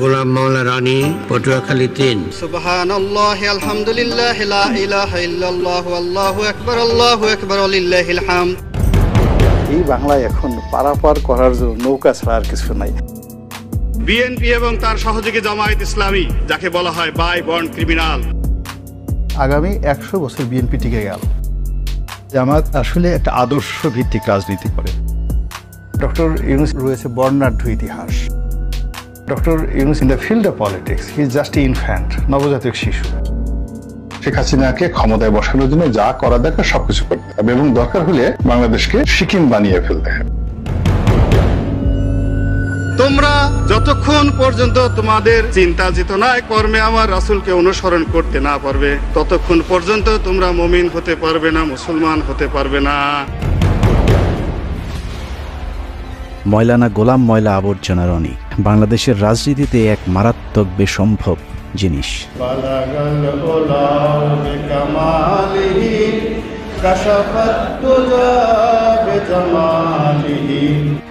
গোলাম মাওলা রানী, পটুয়াখালী ৩। সুবহানাল্লাহ, আলহামদুলিল্লাহ, লা ইলাহা ইল্লাল্লাহ, আল্লাহু আকবার, আল্লাহু আকবার, লিল্লাহিল হামদ। এই বাংলায় এখন পারাপার করার জন্য নৌকা ছাড়া আর কিছু নাই। বিএনপি এবং তার সহযোগী জামায়াত ইসলামী, যাকে বলা হয় বাই বন্ড ক্রিমিনাল। আগামী ১০০ বছর বিএনপি টিকে গেল। জামাত আসলে একটা আদর্শ ভিত্তিক রাজনীতি করে। ডক্টর ইউনূস রয়েছে বর্ণাঢ্য ইতিহাস। Doctor Yunus in the field of politics, he is just infant, নবজাতক শিশু। শেখ হাসিনাকে ক্ষমতায় বসানোর জন্য যা করা দরকার সবকিছু করতে হবে এবং দরকার হলে বাংলাদেশকে সিকিম বানিয়ে ফেলতে হবে। তোমরা যতক্ষণ পর্যন্ত তোমাদের চিন্তা চেতনায় কর্মে আমার রাসূলকে অনুসরণ করতে না পারবে, ততক্ষণ পর্যন্ত তোমরা মুমিন হতে পারবে না, মুসলমান হতে পারবে না। ময়লানা গোলাম ময়লা আবর্জনা রনি বাংলাদেশের রাজনীতিতে এক মারাত্মক বেসম্ভব জিনিস।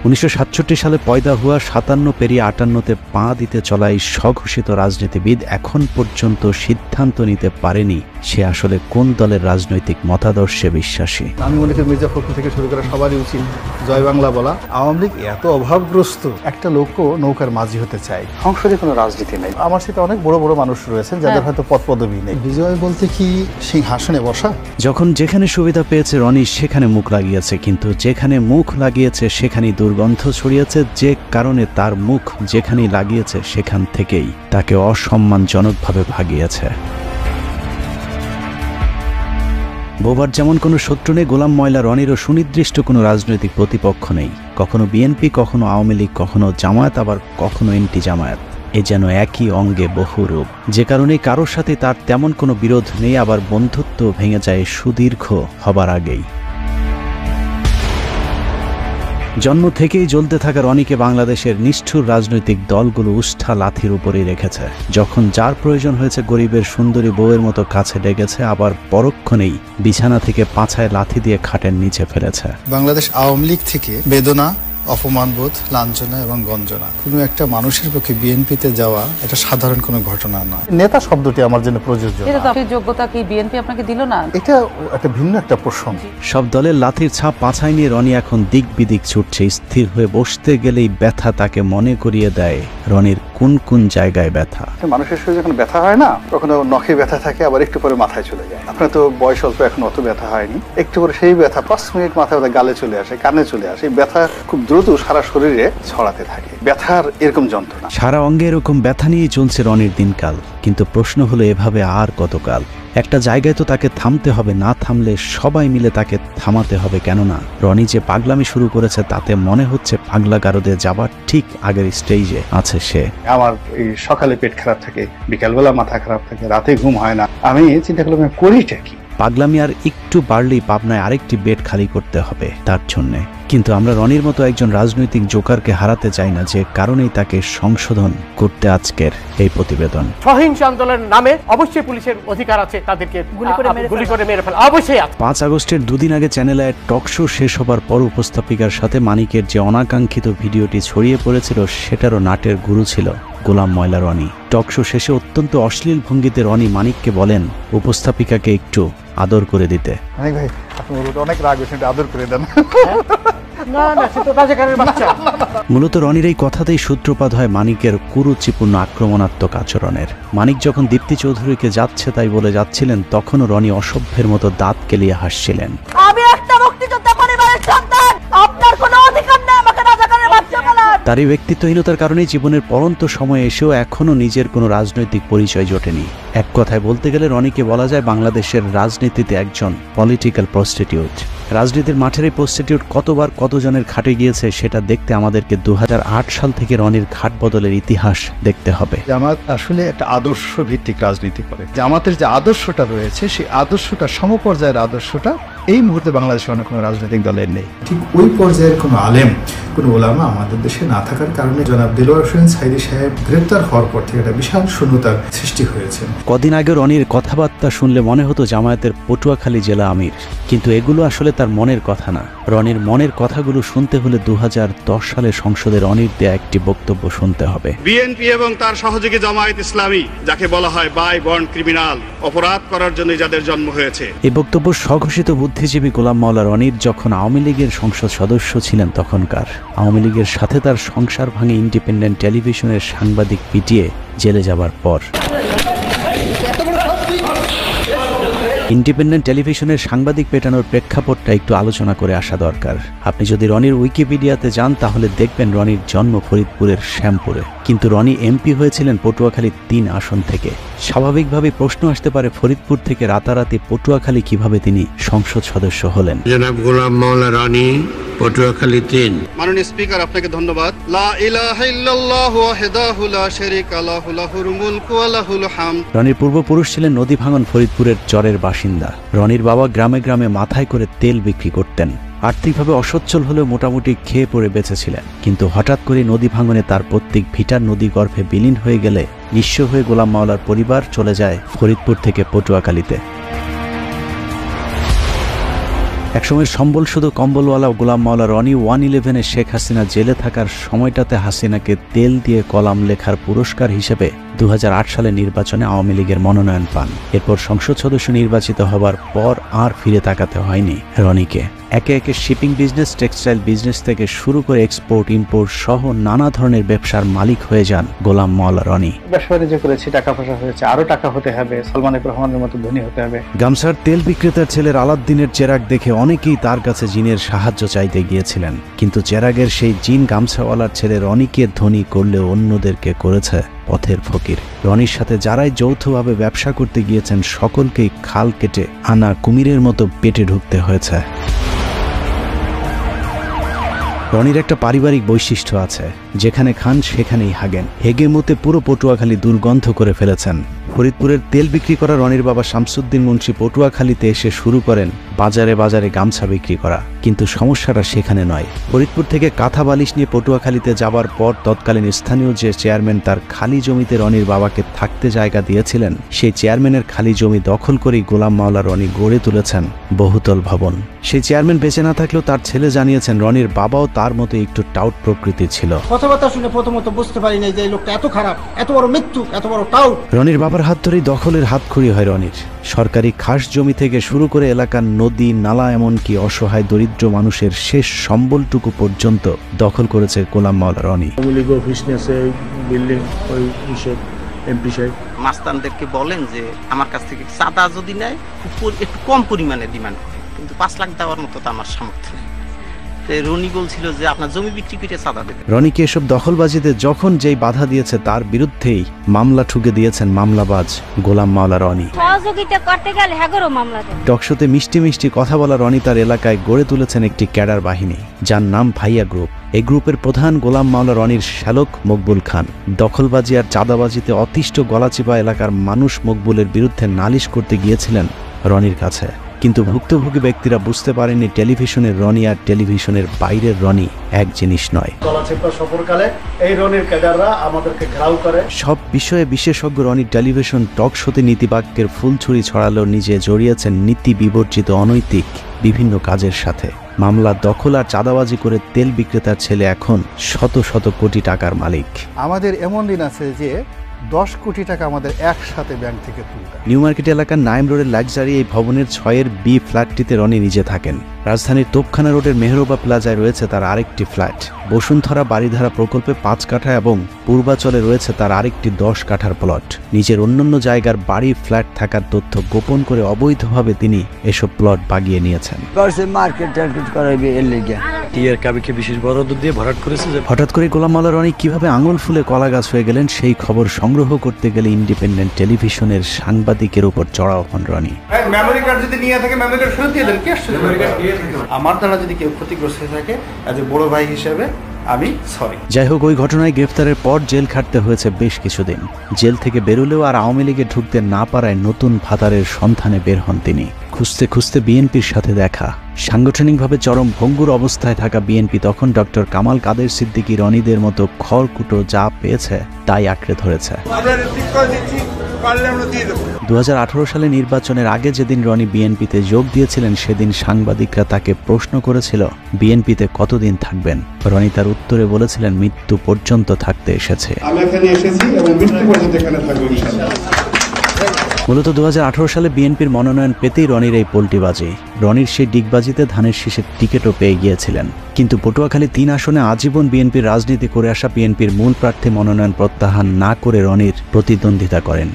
1967 সালে পয়দা হওয়া 57 পেরিয়ে 58-তে পা দিতে চলা এই স্বঘোষিত রাজনীতিবিদ এখন পর্যন্ত সিদ্ধান্ত নিতে পারেনি সে আসলে কোন দলের রাজনৈতিক মতাদর্শে বিশ্বাসী। আমি মনে করি মির্জা ফখরুল থেকে শুরু করে সবারই উচিত জয় বাংলা বলা। আওয়ামী লীগ এত অভাবগ্রস্ত, একটা লোকও নৌকার মাঝি হতে চায়। সংসদে কোনো রাজনীতি নেই। আমার সাথে অনেক বড় বড় মানুষ রয়েছেন যাদের হয়তো পদ পদবি নেই। বিজয় বলতে কি সিংহাসনে বসা? যখন যেখানে সুবিধা পেয়েছে রনি সেখানে মুখ লাগিয়েছে, কিন্তু যেখানে মুখ লাগিয়েছে সেখানেই দুর্গন্ধ ছড়িয়েছে, যে কারণে তার মুখ যেখানেই লাগিয়েছে সেখান থেকেই তাকে অসম্মানজনকভাবে ভাগিয়েছে। বোবার যেমন কোনো শত্রু নেই, গোলাম ময়লা রনিরও সুনির্দিষ্ট কোনো রাজনৈতিক প্রতিপক্ষ নেই। কখনো বিএনপি, কখনো আওয়ামী লীগ, কখনো জামায়াত, আবার কখনো এন্টি জামায়াত। এ যেন একই অঙ্গে বহু রূপ, যে কারণে কারোর সাথে তার তেমন কোনো বিরোধ নেই, আবার বন্ধুত্ব ভেঙে যায় সুদীর্ঘ হবার আগেই। জন্ম থেকেই জ্বলতে থাকা রনিকে বাংলাদেশের নিষ্ঠুর রাজনৈতিক দলগুলো উষ্ঠা লাথির উপরেই রেখেছে। যখন যার প্রয়োজন হয়েছে গরিবের সুন্দরী বউয়ের মতো কাছে ডেকেছে, আবার পরক্ষণেই বিছানা থেকে পাছায় লাথি দিয়ে খাটের নিচে ফেলেছে। বাংলাদেশ আওয়ামী লীগ থেকে বেদনা, অপমানবোধ, লাঞ্ছনা এবং গঞ্জনা, কোনো একটা মানুষের পক্ষে বিএনপিতে যাওয়া এটা সাধারণ কোনো ঘটনা নয়। নেতা শব্দটি আমার জন্য প্রযোজ্য। যোগ্যতা কি বিএনপি আপনাকে দিল না? এটা একটা ভিন্ন একটা প্রসঙ্গ। সব দলের লাথির ছাপ পাছায় নিয়ে রনি এখন দিক বিদিক ছুটছে। স্থির হয়ে বসতে গেলেই ব্যথা তাকে মনে করিয়ে দেয় রনির কোন কোন জায়গায় ব্যথা। মানুষের শরীরে যখন ব্যথা হয় না, কখনো নখে ব্যথা থাকে, আবার একটু পরে মাথায় চলে যায়। আপনার তো বয়স অল্প, এখন অত ব্যথা হয়নি। একটু পরে সেই ব্যথা 5 মিনিট মাথায় গালে চলে আসে, কানে চলে আসে। এই ব্যথা খুব দ্রুত সারা শরীরে ছড়াতে থাকে। ব্যথার এরকম যন্ত্রণা, সারা অঙ্গে এরকম ব্যথা নিয়েই চলছে রনির দিনকাল। কিন্তু প্রশ্ন হলো, এভাবে আর কতকাল? একটা জায়গায় তো তাকে থামতে হবে, না থামলে সবাই মিলে তাকে থামাতে হবে। কেননা রনি যে পাগলামি শুরু করেছে তাতে মনে হচ্ছে পাগলা গারদে যাবার ঠিক আগের স্টেজে আছে সে। আমার এই সকালে পেট খারাপ থাকে, বিকালবেলা মাথা খারাপ থাকে, রাতে ঘুম হয় না। আমি চিন্তা করলাম করিটা কি? পাগলামি আর একটু বাড়লেই পাবনায় আরেকটি বেড খালি করতে হবে তার জন্যে। কিন্তু আমরা রনির মতো একজন রাজনৈতিক জোকারকে হারাতে চাই না, যে কারণেই তাকে সংশোধন করতে আজকের এই প্রতিবেদন। সহিংস আন্দোলনের নামে অবশ্যই পুলিশের অধিকার আছে তাদেরকে গুলি করে মেরে ফেলা, অবশ্যই আছে। 5 আগস্টের দুদিন আগে চ্যানেলে টক শো শেষ হবার পর উপস্থাপিকার সাথে মানিকের যে অনাকাঙ্ক্ষিত ভিডিওটি ছড়িয়ে পড়েছিল, সেটারও নাটের গুরু ছিল গোলাম ময়লা রনি। টক শো শেষে অত্যন্ত অশ্লীল ভঙ্গিতে রনি মানিককে বলেন উপস্থাপিকাকে একটু আদর করে দিতে। ভাই আপনি অনেক রাগ হয়েছেন, আদর করে দেন। মূলত রনির এই কথাতেই সূত্রপাত হয় মানিকের কুরুচিপূর্ণ আক্রমণাত্মক আচরণের। মানিক যখন দীপ্তি চৌধুরীকে যাচ্ছে তাই বলে যাচ্ছিলেন, তখনও রনি অসভ্যের মতো দাঁত কেলিয়ে হাসছিলেন। আমি একটা মুক্তিযোদ্ধা পরিবারের সন্তান, আপনার কোনো অধিকার নেই আমাকে রাজাকারের বাচ্চা বলার। তার এই ব্যক্তিত্বহীনতার কারণেই জীবনের পরন্ত সময়ে এসেও এখনো নিজের কোনো রাজনৈতিক পরিচয় জোটেনি। এক কথায় বলতে গেলে রনিকে বলা যায় বাংলাদেশের রাজনীতিতে একজন পলিটিক্যাল প্রস্টিটিউট। রাজনীতির মাঠের এই প্রস্টিটিউট কতবার কতজনের খাটে গিয়েছে সেটা দেখতে আমাদেরকে 2008 সাল থেকে রনির ঘাট বদলের ইতিহাস দেখতে হবে। জামাত আসলে একটা আদর্শ ভিত্তিক রাজনীতি করে। জামাতের যে আদর্শটা রয়েছে সেই আদর্শটা সমপর্যায়ের আদর্শটা এই মুহূর্তে বাংলাদেশে অন্য কোনো রাজনৈতিক দলের নেই। ঠিক ওই পর্যায়ের কোনো আলেম, কোনো ওলামা আমাদের দেশে না থাকার কারণে জনাব দেলোয়ার হোসেন সাইদী সাহেব গ্রেপ্তার হওয়ার পর থেকে একটা বিশাল শূন্যতার সৃষ্টি হয়েছে। কদিন আগে রনির কথাবার্তা শুনলে মনে হতো জামায়াতের পটুয়াখালী জেলা আমির, কিন্তু এগুলো আসলে তার মনের কথা না। রনির মনের কথাগুলো শুনতে হলে 2010 সালে সংসদে রনির দেয়া একটি বক্তব্য শুনতে হবে। বিএনপি এবং তার সহযোগী জামায়াত ইসলামী, যাকে বলা হয় বাই বন্ড ক্রিমিনাল, অপরাধ করার জন্য যাদের জন্ম হয়েছে। এই বক্তব্য স্বঘোষিত বুদ্ধিজীবী গোলাম মাওলা রনির যখন আওয়ামী লীগের সংসদ সদস্য ছিলেন তখনকার। আওয়ামী লীগের সাথে তার সংসার ভাঙে ইন্ডিপেন্ডেন্ট টেলিভিশনের সাংবাদিক পিটিয়ে জেলে যাবার পর। ইন্ডিপেন্ডেন্ট টেলিভিশনের সাংবাদিক পেটানোর প্রেক্ষাপটটা একটু আলোচনা করে আসা দরকার। আপনি যদি রনির উইকিপিডিয়াতে যান তাহলে দেখবেন রনির জন্ম ফরিদপুরের শ্যামপুরে, কিন্তু রনি এমপি হয়েছিলেন পটুয়াখালী 3 আসন থেকে। স্বাভাবিকভাবে প্রশ্ন আসতে পারে ফরিদপুর থেকে রাতারাতি পটুয়াখালী কিভাবে তিনি সংসদ সদস্য হলেন। জনাব গোলাম মাওলা রনি, পটুয়াখালী 3। মাননীয় স্পিকার, আপনাকে ধন্যবাদ। লা ইলাহা ইল্লাল্লাহু ওয়াহদাহু লা শারীকা লাহু লাহুল মুলকু ওয়া লাহুল হামদ। রনির পূর্বপুরুষ ছিলেন নদী ভাঙন ফরিদপুরের চরের বাসিন্দা। রনির বাবা গ্রামে গ্রামে মাথায় করে তেল বিক্রি করতেন। আর্থিকভাবে অসচ্ছল হলেও মোটামুটি খেয়ে পড়ে বেঁচেছিলেন, কিন্তু হঠাৎ করে নদী ভাঙনে তার প্রত্যেক ভিটার নদী গর্ভে বিলীন হয়ে গেলে নিঃস্ব হয়ে গোলাম মাওলার পরিবার চলে যায় ফরিদপুর থেকে পটুয়াখালীতে। একসময়ের সম্বল শুধু কম্বলওয়ালা গোলাম মাওলা রনি 111-এ শেখ হাসিনা জেলে থাকার সময়টাতে হাসিনাকে তেল দিয়ে কলাম লেখার পুরস্কার হিসেবে 2008 সালে নির্বাচনে আওয়ামী লীগের মনোনয়ন পান। এরপর সংসদ সদস্য নির্বাচিত হবার পর আর ফিরে তাকাতে হয়নি রনিকে। একে একে শিপিং বিজনেস, টেক্সটাইল বিজনেস থেকে শুরু করে এক্সপোর্ট ইম্পোর্ট সহ নানা ধরনের ব্যবসার মালিক হয়ে যান গোলাম মাওলা রনি। ব্যবসা যে করেছি, টাকা পয়সা হয়েছে, আরো টাকা হতে হবে, সালমান এফ রহমানের মতো ধনী হতে হবে। গামছার তেল বিক্রেতার ছেলের আলাদ্দিনের চেরাগ দেখে অনেকেই তার কাছে জিনের সাহায্য চাইতে গিয়েছিলেন, কিন্তু চেরাগের সেই জিন গামছাওয়ালার ছেলে রনিকে ধনী করলেও অন্যদেরকে করেছে পথের ফকির। রনির সাথে যারাই যৌথভাবে ব্যবসা করতে গিয়েছেন সকলকেই খাল কেটে আনা কুমিরের মতো পেটে ঢুকতে হয়েছে। রনির একটা পারিবারিক বৈশিষ্ট্য আছে, যেখানে খান সেখানেই হাগেন। হেগে মতে পুরো পটুয়াখালী দুর্গন্ধ করে ফেলেছেন। ফরিদপুরের তেল বিক্রি করা রনির বাবা শামসুদ্দিন মুন্সি পটুয়াখালীতে এসে শুরু করেন বাজারে বাজারে গামছা বিক্রি করা, কিন্তু সমস্যাটা সেখানে নয়। ফরিদপুর থেকে কাঁথা বালিশ নিয়ে পটুয়াখালীতে যাবার পর তৎকালীন স্থানীয় যে চেয়ারম্যান তার খালি জমিতে রনির বাবাকে থাকতে জায়গা দিয়েছিলেন, সেই চেয়ারম্যানের খালি জমি দখল করেই গোলাম মাওলা রনি গড়ে তুলেছেন বহুতল ভবন। সেই চেয়ারম্যান বেঁচে না থাকলেও তার ছেলে জানিয়েছেন রনির বাবাও তার মতো একটু টাউট প্রকৃতির ছিল। কথাবার্তা শুনে প্রথমত বুঝতে পারিনি যে এই লোকটা এত খারাপ, এত বড় মৃত্যু, এত বড় টাউট। রনির বাবার হাত ধরেই দখলের হাতখড়ি হয় রনির। সরকারি খাস জমি থেকে শুরু করে এলাকার নদী নালা, এমনকি অসহায় দরিদ্র মানুষের শেষ সম্বলটুকু পর্যন্ত দখল করেছে গোলাম মাওলা রনি। মাস্তানদেরকে বলেন যে আমার কাছ থেকে চাঁদা যদি নেয় একটু কম পরিমাণে ডিমান্ড করে, কিন্তু 5 লাখ দেওয়ার মতো তো আমার সামর্থ্য নেই। রনি বলছিল যে আপনার জমি বিক্রি করে চাঁদা দেবে। রনিকে এসব দখলবাজিতে যখন যেই বাধা দিয়েছে তার বিরুদ্ধেই মামলা ঠুকে দিয়েছেন মামলাবাজ গোলাম মাওলা রনি। সহযোগিতা করতে গেলে হ্যাগরও মামলা দেন। টকশোতে মিষ্টি মিষ্টি কথা বলা রনি তার এলাকায় গড়ে তুলেছেন একটি ক্যাডার বাহিনী, যার নাম ভাইয়া গ্রুপ। এই গ্রুপের প্রধান গোলাম মাওলা রনির শ্যালক মকবুল খান। দখলবাজি আর চাঁদাবাজিতে অতিষ্ঠ গলাচিপা এলাকার মানুষ মকবুলের বিরুদ্ধে নালিশ করতে গিয়েছিলেন রনির কাছে, কিন্তু ভুক্তভোগী ব্যক্তিরা বুঝতে পারেননি টেলিভিশনের রনি আর টেলিভিশনের বাইরের রনি এক জিনিস নয়। সব বিষয়ে বিশেষজ্ঞ রনি টেলিভিশন টক শোতে নীতিবাক্যের ফুলছুরি ছড়ালেও নিজে জড়িয়েছেন নীতি বিবর্জিত অনৈতিক বিভিন্ন কাজের সাথে। মামলা দখল আর চাঁদাবাজি করে তেল বিক্রেতার ছেলে এখন শত শত কোটি টাকার মালিক। আমাদের এমন দিন আছে যে 10 কোটি টাকা আমাদের একসাথে ব্যাংক থেকে তুলতে। নিউ মার্কেট এলাকার নাইম রোডের লাক্সারি এই ভবনের 6-এর বি ফ্ল্যাটটিতে রনি নিজে থাকেন। রাজধানীর তোপখানা রোডের মেহরোবা প্লাজায় রয়েছে তার আরেকটি ফ্ল্যাট। বসুন্ধরা বাড়িধারা প্রকল্পে 5 কাঠা এবং পূর্বাচলে রয়েছে তার আরেকটি 10 কাঠার প্লট। নিজের অন্যান্য জায়গার বাড়ি ফ্ল্যাট থাকার তথ্য গোপন করে অবৈধভাবে তিনি এসব প্লট বাগিয়ে নিয়েছেন। হঠাৎ করে গোলাম মাওলা রনি কিভাবে আঙুল ফুলে কলা গাছ হয়ে গেলেন সেই খবর সংগ্রহ করতে গেলে ইন্ডিপেন্ডেন্ট টেলিভিশনের সাংবাদিকের উপর চড়াও হন রনি। মেমোরি কার্ড যদি নিয়ে থাকে মেমোরি কার্ড ফেরত দিয়ে দেন। আমার দ্বারা যদি কেউ ক্ষতিগ্রস্ত হয়ে থাকে এজ এ বড় ভাই হিসেবে আমি সরি। যাই হোক, ওই ঘটনায় গ্রেফতারের পর জেল খাটতে হয়েছে বেশ কিছুদিন। জেল থেকে বেরোলেও আর আওয়ামী লীগে ঢুকতে না পারায় নতুন ভাতারের সন্ধানে বের হন তিনি। খুঁজতে খুঁজতে বিএনপির সাথে দেখা। সাংগঠনিকভাবে চরম ভঙ্গুর অবস্থায় থাকা বিএনপি তখন ডক্টর কামাল কাদের সিদ্দিকী রনিদের মতো খড়কুটো যা পেয়েছে তাই আঁকড়ে ধরেছে। 2018 সালে নির্বাচনের আগে যেদিন রনি বিএনপিতে যোগ দিয়েছিলেন সেদিন সাংবাদিকরা তাকে প্রশ্ন করেছিল বিএনপিতে কতদিন থাকবেন। রনি তার উত্তরে বলেছিলেন মৃত্যু পর্যন্ত থাকতে এসেছে। আমি এখানে এসেছি এবং মৃত্যু পর্যন্ত এখানে থাকবো ইনশাআল্লাহ। মূলত 2018 সালে বিএনপির মনোনয়ন পেতেই রনির এই পোল্টিবাজি। রনির সেই ডিগবাজিতে ধানের শীষের টিকিটও পেয়ে গিয়েছিলেন, কিন্তু পটুয়াখালী 3 আসনে আজীবন বিএনপির রাজনীতি করে আসা বিএনপির মূল প্রার্থী মনোনয়ন প্রত্যাহার না করে রনির প্রতিদ্বন্দ্বিতা করেন।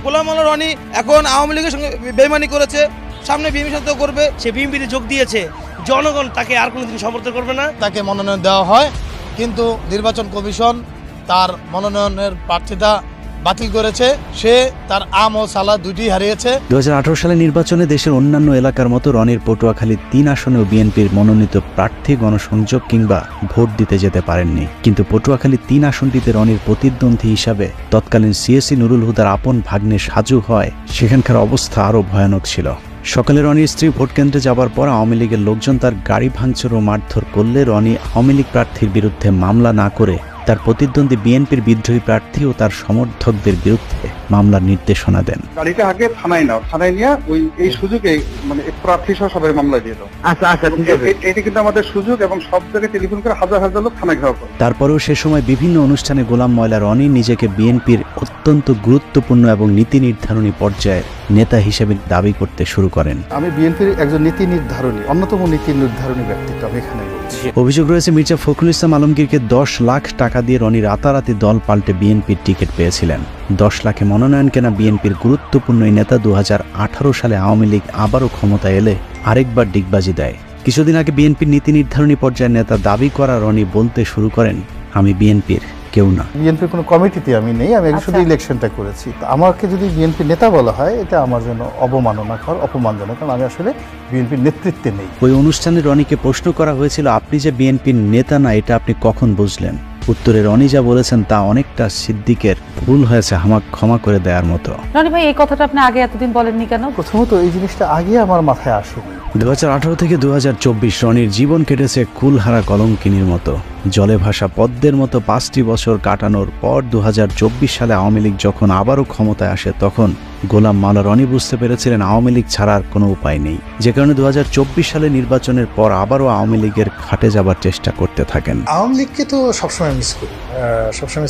রনি এখন আওয়ামী লীগের সঙ্গে বেইমানি করেছে, সামনে বিএনপির সাথে করবে, সে বিএনপিতে যোগ দিয়েছে। জনগণ তাকে আর কোনোদিন সমর্থন করবে না। তাকে মনোনয়ন দেওয়া হয়, কিন্তু নির্বাচন কমিশন তার মনোনয়নের প্রার্থিতা বাতিল করেছে। সে তার আম ও সালা দুটি হারিয়েছে। 2018 সালে নির্বাচনে দেশের অন্যান্য এলাকার মতো রনির পটুয়াখালী 3 আসনেও বিএনপির মনোনীত প্রার্থী গণসংযোগ কিংবা ভোট দিতে যেতে পারেননি। কিন্তু পটুয়াখালী 3 আসনটিতে রনির প্রতিদ্বন্দ্বী হিসাবে তৎকালীন সিএসি নুরুল হুদার আপন ভাগ্নে সাজু হয় সেখানকার অবস্থা আরও ভয়ানক ছিল। সকালে রনির স্ত্রী ভোট কেন্দ্রে যাবার পর আওয়ামী লীগের লোকজন তার গাড়ি ভাঙচুর ও মারধর করলে রনি আওয়ামী লীগ প্রার্থীর বিরুদ্ধে মামলা না করে তার প্রতিদ্বন্দ্বী বিএনপির বিদ্রোহী প্রার্থী ও তার সমর্থকদের বিরুদ্ধে মামলার নির্দেশনা দেন। গাড়িটা আগে থানায় নাও, থানায় নিয়ে এই সুযোগে মানে প্রার্থী সহ সবাই মামলা দিয়ে দাও। আচ্ছা এটা কিন্তু আমাদের সুযোগ এবং সব জায়গায় টেলিফোন করে হাজার হাজার লোক থানায় ঘেরাও করে। তারপরেও সে সময় বিভিন্ন অনুষ্ঠানে গোলাম ময়লা রনি নিজেকে বিএনপির অত্যন্ত গুরুত্বপূর্ণ এবং নীতি নির্ধারণী পর্যায়ের নেতা হিসেবে দাবি করতে শুরু করেন। আমি বিএনপির একজন নীতি নির্ধারণী, অন্যতম নীতি নির্ধারণী ব্যক্তিত্ব আমি এখানে বলছি। অভিযোগ রয়েছে মির্জা ফখরুল ইসলাম আলমগীরকে 10 লাখ টাকা দিয়ে রনি রাতারাতি দল পাল্টে বিএনপির টিকিট পেয়েছিলেন। 10 লাখে মনোনয়ন কেনা বিএনপির গুরুত্বপূর্ণ এই নেতা 2018 সালে আওয়ামী লীগ আবারও ক্ষমতায় এলে আরেকবার ডিগবাজি দেয়। কিছুদিন আগে বিএনপির নীতি নির্ধারণী পর্যায়ের নেতা দাবি করা রনি বলতে শুরু করেন, আমি বিএনপির কেউ না, বিএনপির কোনো কমিটিতে আমি নেই, আমি শুধু ইলেকশনটা করেছি। আমাকে যদি বিএনপি নেতা বলা হয় এটা আমার জন্য অবমাননাকর, অপমানজনক, কারণ আমি আসলে বিএনপির নেতৃত্বে নেই। ওই অনুষ্ঠানে রনিকে প্রশ্ন করা হয়েছিল, আপনি যে বিএনপির নেতা না এটা আপনি কখন বুঝলেন? উত্তরে রনি যা বলেছেন তা অনেকটা সিদ্দিকের ভুল হয়েছে আমাকে ক্ষমা করে দেওয়ার মতো। রনি ভাই, এই কথাটা আপনি আগে এতদিন বলেননি কেন? প্রথমত এই জিনিসটা আগে আমার মাথায় আসেনি। 2018 থেকে 2024 রনির জীবন কেটেছে কুলহারা কলঙ্কিনীর মতো। জলে ভাসা পদ্মের মতো 5টি বছর কাটানোর পর 2024 সালে আওয়ামী লীগ যখন আবারও ক্ষমতায় আসে তখন গোলাম মাওলা রনি বুঝতে পেরেছিলেন আওয়ামী লীগ ছাড়ার কোনো উপায় নেই, যে কারণে 2024 সালে নির্বাচনের পর আবারও আওয়ামী লীগের খাটে যাবার চেষ্টা করতে থাকেন। আওয়ামী লীগকে তো সবসময় মিস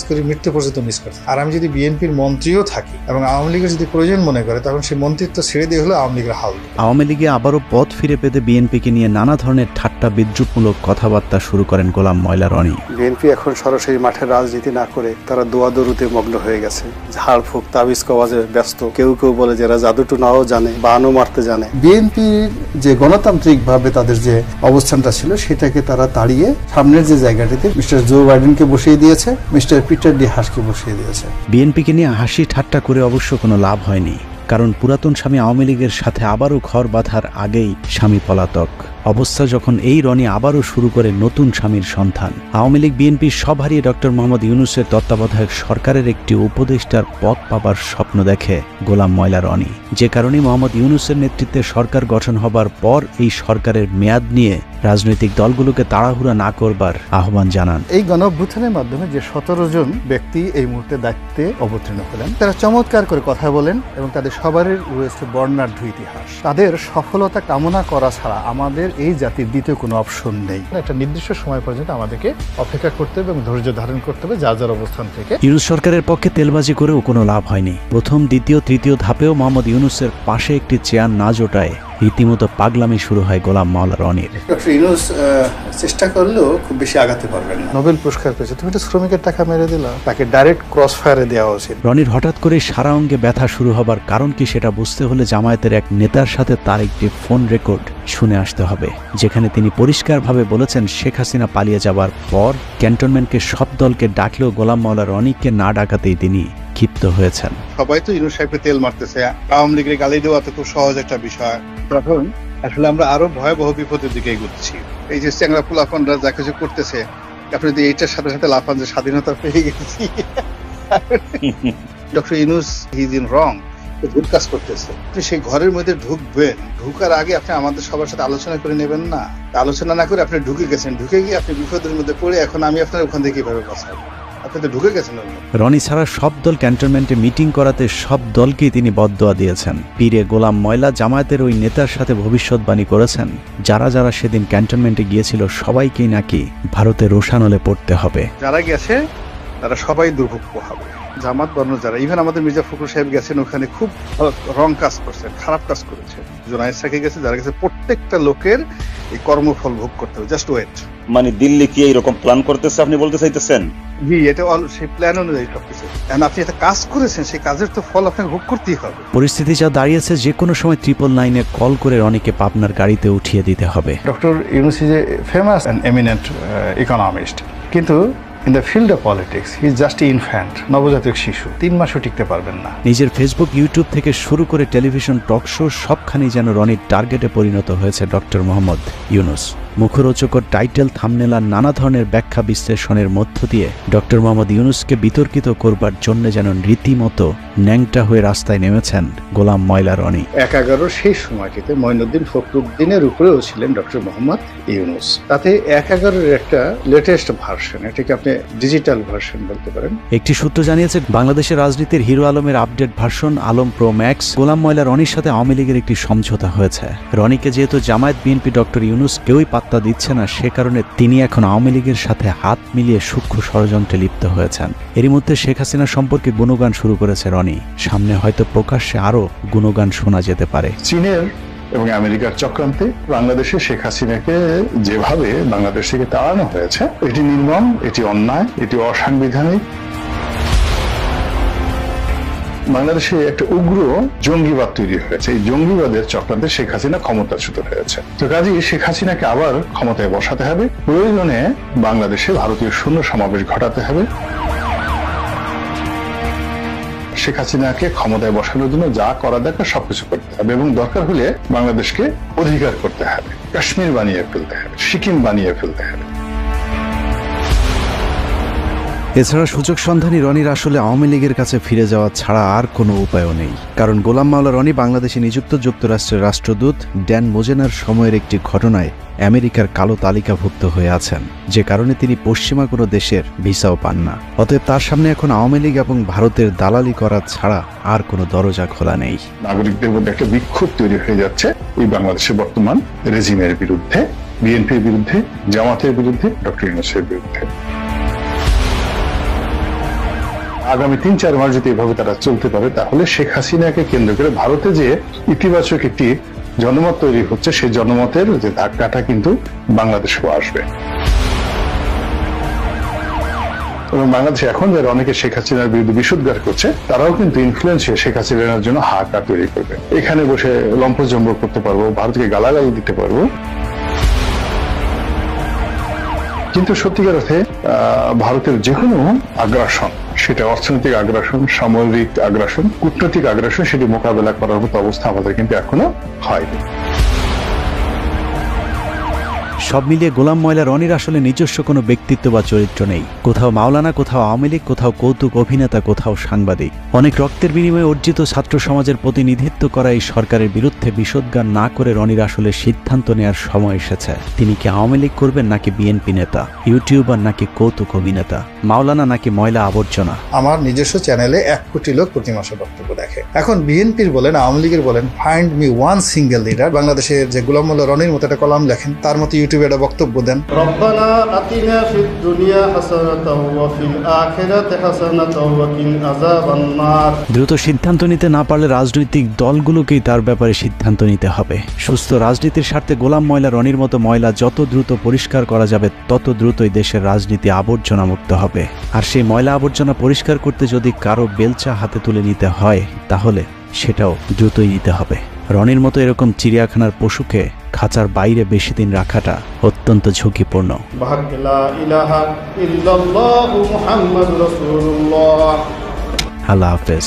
করি, মৃত্যু পর্যন্ত মিস করি। আর আমি যদি বিএনপির মন্ত্রীও থাকি এবং আওয়ামী লীগের যদি প্রয়োজন মনে করে তখন সেই মন্ত্রিত্ব ছেড়ে দিয়ে হলো আওয়ামী লীগের হাল। আওয়ামী লীগে আবারও পথ ফিরে পেতে বিএনপিকে নিয়ে নানা ধরনের ঠাট্টা বিদ্রুপমূলক কথাবার্তা শুরু করেন গোলাম ময়লা রনি। বিএনপি এখন সরাসরি মাঠে রাজনীতি না করে তারা দোয়াদরুতে মগ্ন হয়ে গেছে, ঝাড় ফুঁক তাবিজ কওয়াজে ব্যস্ত। কেউ কেউ বলে যারা জাদুটু নাও জানে, বানও মারতে জানে। বিএনপির যে গণতান্ত্রিক ভাবে তাদের যে অবস্থানটা ছিল সেটাকে তারা তাড়িয়ে সামনের যে জায়গাটিতে মিস্টার জো বাইডেনকে বসিয়ে দিয়েছে, মিস্টার পিটার ডি হাসকে বসিয়ে দিয়েছে। বিএনপিকে নিয়ে হাসি ঠাট্টা করে অবশ্য কোনো লাভ হয়নি, কারণ পুরাতন স্বামী আওয়ামী লীগের সাথে আবারও ঘর বাঁধার আগেই স্বামী পলাতক অবস্থা যখন এই রনি আবারও শুরু করে নতুন স্বামীর সন্ধান। আওয়ামী লীগ বিএনপির সব হারিয়ে ডক্টর মোহাম্মদ ইউনূসের তত্ত্বাবধায়ক সরকারের একটি উপদেষ্টার পদ পাবার স্বপ্ন দেখে গোলাম ময়লা রনি, যে কারণে মোহাম্মদ ইউনূসের নেতৃত্বে সরকার গঠন হবার পর এই সরকারের মেয়াদ নিয়ে রাজনৈতিক দলগুলোকে তাড়াহুড়া না করবার আহ্বান জানান। এই গণঅভ্যুত্থানের মাধ্যমে যে 17 জন ব্যক্তি এই মুহূর্তে দায়িত্বে অবতীর্ণ হলেন তারা চমৎকার করে কথা বলেন এবং তাদের সবারই রয়েছে বর্ণাঢ্য ইতিহাস। তাদের সফলতা কামনা করা ছাড়া আমাদের এই জাতির দ্বিতীয় কোনো অপশন নেই। একটা নির্দিষ্ট সময় পর্যন্ত আমাদেরকে অপেক্ষা করতে হবে এবং ধৈর্য ধারণ করতে হবে যার যার অবস্থান থেকে। ইউনূস সরকারের পক্ষে তেলবাজি করেও কোনো লাভ হয়নি। প্রথম, দ্বিতীয়, তৃতীয় ধাপেও মোহাম্মদ ইউনূসের পাশে একটি চেয়ার না জোটায় রীতিমতো পাগলামি শুরু হয় গোলাম মাওলা রনির। ডক্টর ইউনূস চেষ্টা করলেও খুব বেশি আগাতে পারবেন না। নোবেল পুরস্কার পেয়েছে, তুমি তো শ্রমিকের টাকা মেরে দিলা, তাকে ডাইরেক্ট ক্রস ফায়ারে দেওয়া উচিত। রনির হঠাৎ করে সারা অঙ্গে ব্যথা শুরু হবার কারণ কি সেটা বুঝতে হলে জামায়াতের এক নেতার সাথে তার একটি ফোন রেকর্ড শুনে আসতে হবে, যেখানে তিনি পরিষ্কারভাবে বলেছেন শেখ হাসিনা পালিয়ে যাবার পর ক্যান্টনমেন্টকে সব দলকে ডাকলেও গোলাম মাওলা রনিকে না ডাকাতেই তিনি ক্ষিপ্ত হয়েছেন। সবাই তো ইউনূস সাহেবকে তেল মারতেছে, আওয়ামী লীগের গালি দেওয়া তো খুব সহজ একটা বিষয়। তখন আসলে আমরা আরো ভয়াবহ বিপদের দিকে এগোচ্ছি। এই যে চ্যাংরা পোলাপানরা যা কিছু করতেছে, আপনি যদি এইটার সাথে সাথে লাফান যে স্বাধীনতা পেয়ে গেছি। Doctor Yunus he is in wrong, ভুল কাজ করতেছে। আপনি সেই ঘরের মধ্যে ঢুকবেন, ঢুকার আগে আপনি আমাদের সবার সাথে আলোচনা করে নেবেন না? আলোচনা না করে আপনি ঢুকে গেছেন, ঢুকে গিয়ে আপনি বিপদের মধ্যে পড়ে এখন আমি আপনার ওখান থেকে কিভাবে বাঁচাবো? আপনি তো ঢুকে গেছেন। রনি ছাড়া সব দল ক্যান্টনমেন্টে মিটিং করাতে সব দলকেই তিনি বদদোয়া দিয়েছেন। পীরে গোলাম ময়লা জামায়াতের ওই নেতার সাথে ভবিষ্যৎবাণী করেছেন, যারা যারা সেদিন ক্যান্টনমেন্টে গিয়েছিল সবাইকেই নাকি ভারতের রোশানলে পড়তে হবে। যারা গেছে তারা সবাই দুর্ভোগ পোহাবে। জামাত বর্ণ যারা, ইভেন আমাদের মির্জা ফখরুল সাহেব গেছেন, ওখানে খুব রং কাজ করছেন, খারাপ কাজ করেছে। জোনায়েদ সাকি গেছে, যারা গেছে প্রত্যেকটা লোকের এই কর্মফল ভোগ করতে হবে। Just wait. মানে দিল্লি কি এইরকম প্ল্যান করতেছে আপনি বলতে চাইতেছেন? জি, এটা সেই প্ল্যান অনুযায়ী সবকিছু। আপনি একটা কাজ করেছেন, সেই কাজের তো ফল আপনাকে ভোগ করতেই হবে। পরিস্থিতি যা দাঁড়িয়েছে, যে কোনো সময় 999-এ কল করে রনিকে পাবনার গাড়িতে উঠিয়ে দিতে হবে। Doctor Yunus is a famous and eminent economist, কিন্তু in the field of politics he is just infant, নবজাতক শিশু, 3 মাসও টিকতে পারবেন না। নিজের ফেসবুক, ইউটিউব থেকে শুরু করে টেলিভিশন টক শো সবখানেই যেন রনির টার্গেটে পরিণত হয়েছে ডক্টর মোহাম্মদ ইউনূস। মুখরোচকর টাইটেল, থাম্বনেল আর নানা ধরনের ব্যাখ্যা বিশ্লেষণের মধ্য দিয়ে ডক্টর মোহাম্মদ ইউনূসকে বিতর্কিত করবার জন্য যেন রীতিমতো ন্যাংটা হয়ে রাস্তায় নেমেছেন গোলাম ময়লা রনি। 1/11 সেই সময়টিতে মঈনুদ্দিন ফখরুদ্দিনের উপরেও ছিলেন ডক্টর মোহাম্মদ ইউনূস। তাতে 1/11-এর একটা লেটেস্ট ভার্সন, এটাকে আপনি ডিজিটাল ভার্সন বলতে পারেন। একটি সূত্র জানিয়েছে, বাংলাদেশের রাজনীতির হিরো আলমের update version Alam pro max Golam Moyla রনির সাথে আওয়ামী লীগের একটি সমঝোতা হয়েছে। রনিকে যেহেতু জামায়াত, বিএনপি, ডক্টর ইউনূস কেউই পাত্তা দিচ্ছে না, সে কারণে তিনি এখন আওয়ামী লীগের সাথে হাত মিলিয়ে সূক্ষ্ম ষড়যন্ত্রে লিপ্ত হয়েছেন। এরই মধ্যে শেখ হাসিনা সম্পর্কে গুণগান শুরু করেছে রনি। সামনে হয়তো প্রকাশ্যে আরো গুণগান শোনা যেতে পারে। চীনের এবং আমেরিকার চক্রান্তে বাংলাদেশে শেখ হাসিনাকে যেভাবে বাংলাদেশ থেকে তাড়ানো হয়েছে, এটি নির্মম, এটি অন্যায়, এটি অসাংবিধানিক। বাংলাদেশে একটা উগ্র জঙ্গিবাদ তৈরি হয়েছে। এই জঙ্গিবাদের চক্রান্তে শেখ হাসিনা ক্ষমতাচ্যুত হয়েছে। তো কাজেই শেখ হাসিনাকে আবার ক্ষমতায় বসাতে হবে, প্রয়োজনে বাংলাদেশে ভারতীয় সৈন্য সমাবেশ ঘটাতে হবে। শেখ হাসিনাকে ক্ষমতায় বসানোর জন্য যা করা দরকার সবকিছু করতে হবে এবং দরকার হলে বাংলাদেশকে অধিকার করতে হবে, কাশ্মীর বানিয়ে ফেলতে হবে, সিকিম বানিয়ে ফেলতে হবে। এছাড়া সুযোগ সন্ধানী রনির আসলে আওয়ামী লীগের কাছে ফিরে যাওয়া ছাড়া আর কোনো উপায়ও নেই। কারণ গোলাম মাওলা রনি বাংলাদেশে নিযুক্ত যুক্তরাষ্ট্রের রাষ্ট্রদূত ড্যান মোজেনার সময়ের একটি ঘটনায় আমেরিকার কালো তালিকাভুক্ত হয়ে আছেন, যে কারণে তিনি পশ্চিমা কোনো দেশের ভিসাও পান না। অতএব তার সামনে এখন আওয়ামী লীগ এবং ভারতের দালালি করা ছাড়া আর কোনো দরজা খোলা নেই। নাগরিকদের মধ্যে একটা বিক্ষোভ তৈরি হয়ে যাচ্ছে এই বাংলাদেশের বর্তমান রেজিমের বিরুদ্ধে, বিএনপির বিরুদ্ধে, জামাতের বিরুদ্ধে, ডক্টর ইউনূসের বিরুদ্ধে। আগামী 3-4 মাস যদি এভাবে তারা চলতে পারে, তাহলে শেখ হাসিনাকে কেন্দ্র করে ভারতে যে ইতিবাচক একটি জনমত তৈরি হচ্ছে, সেই জনমতের যে ধাক্কাটা কিন্তু বাংলাদেশেও আসবে। এবং বাংলাদেশে এখন যারা অনেকে শেখ হাসিনার বিরুদ্ধে বিশুদ্ধার করছে, তারাও কিন্তু ইনফ্লুয়েন্স হয়ে শেখ হাসিনার জন্য হাহাকার তৈরি করবে। এখানে বসে লম্পজম্ব করতে পারবো, ভারতকে গালাগাল দিতে পারবো, কিন্তু সত্যিকার অর্থে ভারতের যে কোনো আগ্রাসন, সেটা অর্থনৈতিক আগ্রাসন, সামরিক আগ্রাসন, কূটনৈতিক আগ্রাসন, সেটি মোকাবেলা করার মতো অবস্থা আমাদের কিন্তু এখনো হয়নি। সব মিলিয়ে গোলাম ময়লা রনির আসলে নিজস্ব কোনো ব্যক্তিত্ব বা চরিত্র নেই। কোথাও মাওলানা, কোথাও আওয়ামী লীগ, কোথাও কৌতুক অভিনেতা, কোথাও সাংবাদিক। অনেক রক্তের বিনিময়ে অর্জিত ছাত্র সমাজের প্রতিনিধিত্ব করা এই সরকারের বিরুদ্ধে বিশদগান না করে রনির আসলে সিদ্ধান্ত নেওয়ার সময় এসেছে। তিনি কি আওয়ামী লীগ করবেন, নাকি বিএনপি নেতা, ইউটিউবার নাকি কৌতুক অভিনেতা, মাওলানা নাকি ময়লা আবর্জনা? আমার নিজস্ব চ্যানেলে 1 কোটি লোক প্রতি মাসে বক্তব্য দেখে। এখন বিএনপির বলেন, আওয়ামী লীগের বলেন, find me one single leader. বাংলাদেশের যে গোলাম ময়লা রনির মতো একটা কলাম লেখেন, তার মতো ইউটিউবে একটা বক্তব্য দেন। রব্বানা আতিনা ফিদ দুনিয়া হাসানাতাও ওয়া ফিল আখিরাতি হাসানাতাও ওয়া কিনা আযাবান নার। দ্রুত সিদ্ধান্ত নিতে না পারলে রাজনৈতিক দলগুলোকেই তার ব্যাপারে সিদ্ধান্ত নিতে হবে। সুস্থ রাজনীতির স্বার্থে গোলাম ময়লা রনির মতো ময়লা যত দ্রুত পরিষ্কার করা যাবে, তত দ্রুতই দেশের রাজনীতি আবর্জনা মুক্ত হবে। আর সেই ময়লা আবর্জনা পরিষ্কার করতে যদি কারো বেলচা হাতে তুলে নিতে হয়, তাহলে সেটাও দ্রুতই নিতে হবে। রনির মতো এরকম চিড়িয়াখানার পশুকে খাঁচার বাইরে বেশি দিন রাখাটা অত্যন্ত ঝুঁকিপূর্ণ। আল্লাহ হাফেজ।